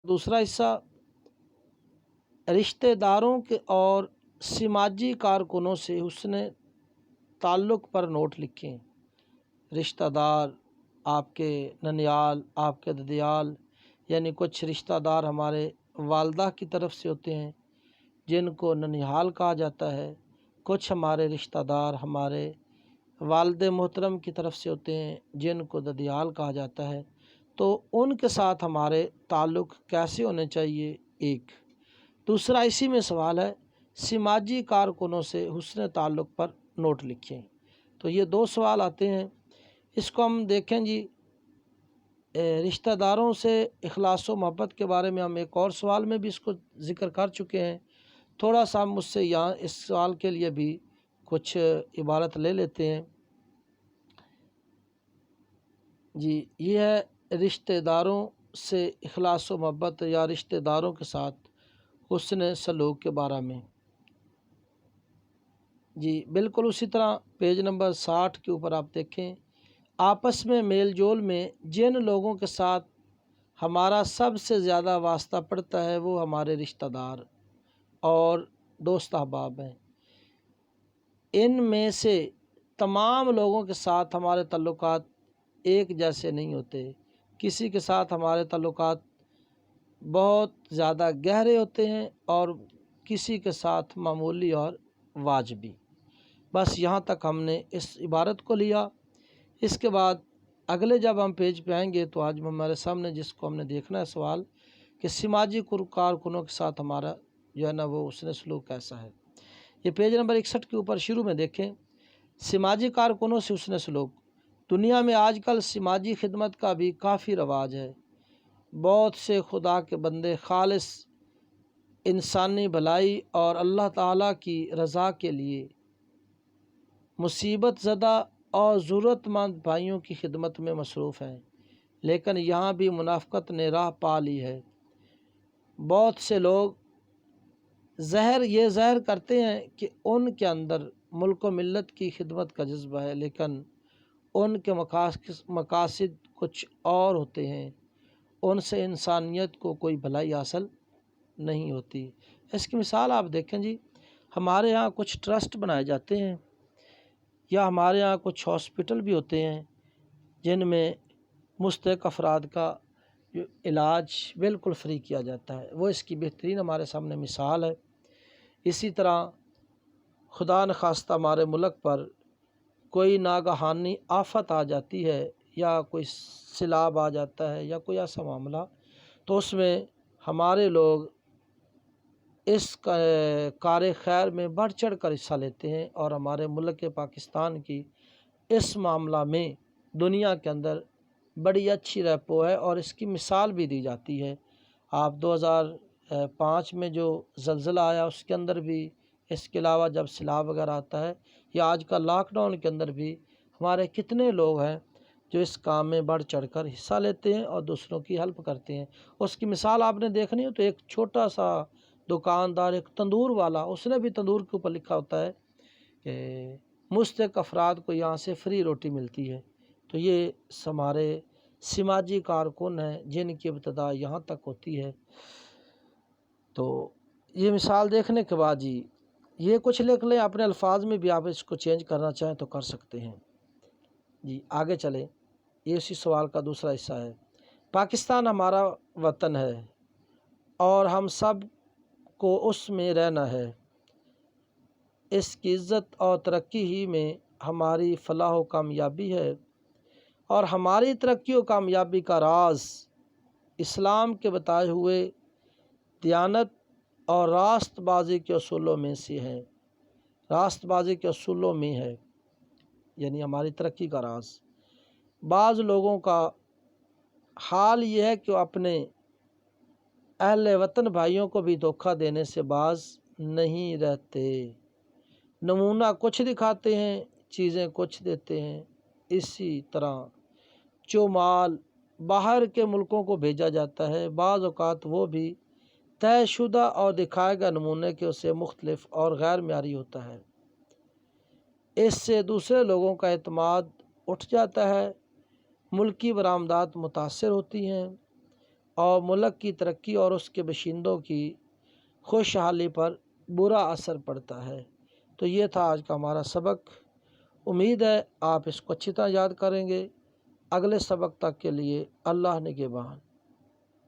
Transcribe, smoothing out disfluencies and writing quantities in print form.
دوسرا حصہ رشتہ داروں کے اور سماجی کارکنوں سے حسن تعلق پر نوٹ لکھیں۔ رشتہ دار آپ کے ننیال، آپ کے ددیال، یعنی کچھ رشتہ دار ہمارے والدہ کی طرف سے ہوتے ہیں جن کو ننیال کہا جاتا ہے، کچھ ہمارے رشتہ دار ہمارے والد محترم کی طرف سے ہوتے ہیں جن کو ددیال کہا جاتا ہے۔ تو ان کے ساتھ ہمارے تعلق کیسے ہونے چاہیے؟ ایک دوسرا اسی میں سوال ہے سماجی کارکنوں سے حسن تعلق پر نوٹ لکھیں۔ تو یہ دو سوال آتے ہیں، اس کو ہم دیکھیں جی۔ رشتہ داروں سے اخلاص و محبت کے بارے میں ہم ایک اور سوال میں بھی اس کو ذکر کر چکے ہیں، تھوڑا سا ہم مجھ سے یہاں اس سوال کے لیے بھی کچھ عبارت لے لیتے ہیں جی۔ یہ ہے رشتہ داروں سے اخلاص و محبت یا رشتہ داروں کے ساتھ حسن سلوک کے بارے میں جی۔ بالکل اسی طرح پیج نمبر 60 کے اوپر آپ دیکھیں، آپس میں میل جول میں جن لوگوں کے ساتھ ہمارا سب سے زیادہ واسطہ پڑتا ہے وہ ہمارے رشتہ دار اور دوست احباب ہیں۔ ان میں سے تمام لوگوں کے ساتھ ہمارے تعلقات ایک جیسے نہیں ہوتے، کسی کے ساتھ ہمارے تعلقات بہت زیادہ گہرے ہوتے ہیں اور کسی کے ساتھ معمولی اور واجبی۔ بس یہاں تک ہم نے اس عبارت کو لیا۔ اس کے بعد اگلے جب ہم پیج پہ آئیں گے تو آج ہمارے سامنے جس کو ہم نے دیکھنا ہے سوال کہ سماجی کارکنوں کے ساتھ ہمارا جو ہے نا وہ حسن سلوک کیسا ہے۔ یہ پیج نمبر 61 کے اوپر شروع میں دیکھیں، سماجی کارکنوں سے حسن سلوک۔ دنیا میں آج کل سماجی خدمت کا بھی کافی رواج ہے۔ بہت سے خدا کے بندے خالص انسانی بھلائی اور اللہ تعالیٰ کی رضا کے لیے مصیبت زدہ اور ضرورت مند بھائیوں کی خدمت میں مصروف ہیں، لیکن یہاں بھی منافقت نے راہ پا لی ہے۔ بہت سے لوگ یہ ظاہر کرتے ہیں کہ ان کے اندر ملک و ملت کی خدمت کا جذبہ ہے، لیکن ان کے مقاصد کچھ اور ہوتے ہیں، ان سے انسانیت کو کوئی بھلائی حاصل نہیں ہوتی۔ اس کی مثال آپ دیکھیں جی، ہمارے ہاں کچھ ٹرسٹ بنائے جاتے ہیں یا ہمارے ہاں کچھ ہاسپٹل بھی ہوتے ہیں جن میں مستحق افراد کا جو علاج بالکل فری کیا جاتا ہے، وہ اس کی بہترین ہمارے سامنے مثال ہے۔ اسی طرح خدا نخواستہ ہمارے ملک پر کوئی ناگہانی آفت آ جاتی ہے یا کوئی سیلاب آ جاتا ہے یا کوئی ایسا معاملہ، تو اس میں ہمارے لوگ اس کار خیر میں بڑھ چڑھ کر حصہ لیتے ہیں اور ہمارے ملک پاکستان کی اس معاملہ میں دنیا کے اندر بڑی اچھی ریپو ہے اور اس کی مثال بھی دی جاتی ہے۔ آپ 2005 میں جو زلزلہ آیا اس کے اندر بھی، اس کے علاوہ جب سیلاب وغیرہ آتا ہے یا آج کا لاک ڈاؤن کے اندر بھی ہمارے کتنے لوگ ہیں جو اس کام میں بڑھ چڑھ کر حصہ لیتے ہیں اور دوسروں کی ہیلپ کرتے ہیں۔ اس کی مثال آپ نے دیکھنی ہو تو ایک چھوٹا سا دکاندار، ایک تندور والا، اس نے بھی تندور کے اوپر لکھا ہوتا ہے کہ مستحق افراد کو یہاں سے فری روٹی ملتی ہے۔ تو یہ ہمارے سماجی کارکن ہیں جن کی ابتدا یہاں تک ہوتی ہے۔ تو یہ مثال دیکھنے کے بعد جی یہ کچھ لکھ لیں، اپنے الفاظ میں بھی آپ اس کو چینج کرنا چاہیں تو کر سکتے ہیں جی۔ آگے چلیں، یہ اسی سوال کا دوسرا حصہ ہے۔ پاکستان ہمارا وطن ہے اور ہم سب کو اس میں رہنا ہے۔ اس کی عزت اور ترقی ہی میں ہماری فلاح و کامیابی ہے، اور ہماری ترقی و کامیابی کا راز اسلام کے بتائے ہوئے دیانت اور راست بازی کے اصولوں میں سے ہے۔ راست بازی کے اصولوں میں ہے، یعنی ہماری ترقی کا راز۔ بعض لوگوں کا حال یہ ہے کہ وہ اپنے اہل وطن بھائیوں کو بھی دھوکہ دینے سے باز نہیں رہتے۔ نمونہ کچھ دکھاتے ہیں، چیزیں کچھ دیتے ہیں۔ اسی طرح جو مال باہر کے ملکوں کو بھیجا جاتا ہے بعض اوقات وہ بھی طے شدہ اور دکھائے گئے نمونے کے سے مختلف اور غیر معیاری ہوتا ہے۔ اس سے دوسرے لوگوں کا اعتماد اٹھ جاتا ہے، ملکی برآمدات متاثر ہوتی ہیں اور ملک کی ترقی اور اس کے باشندوں کی خوشحالی پر برا اثر پڑتا ہے۔ تو یہ تھا آج کا ہمارا سبق۔ امید ہے آپ اس کو اچھی طرح یاد کریں گے۔ اگلے سبق تک کے لیے اللہ نگہبان۔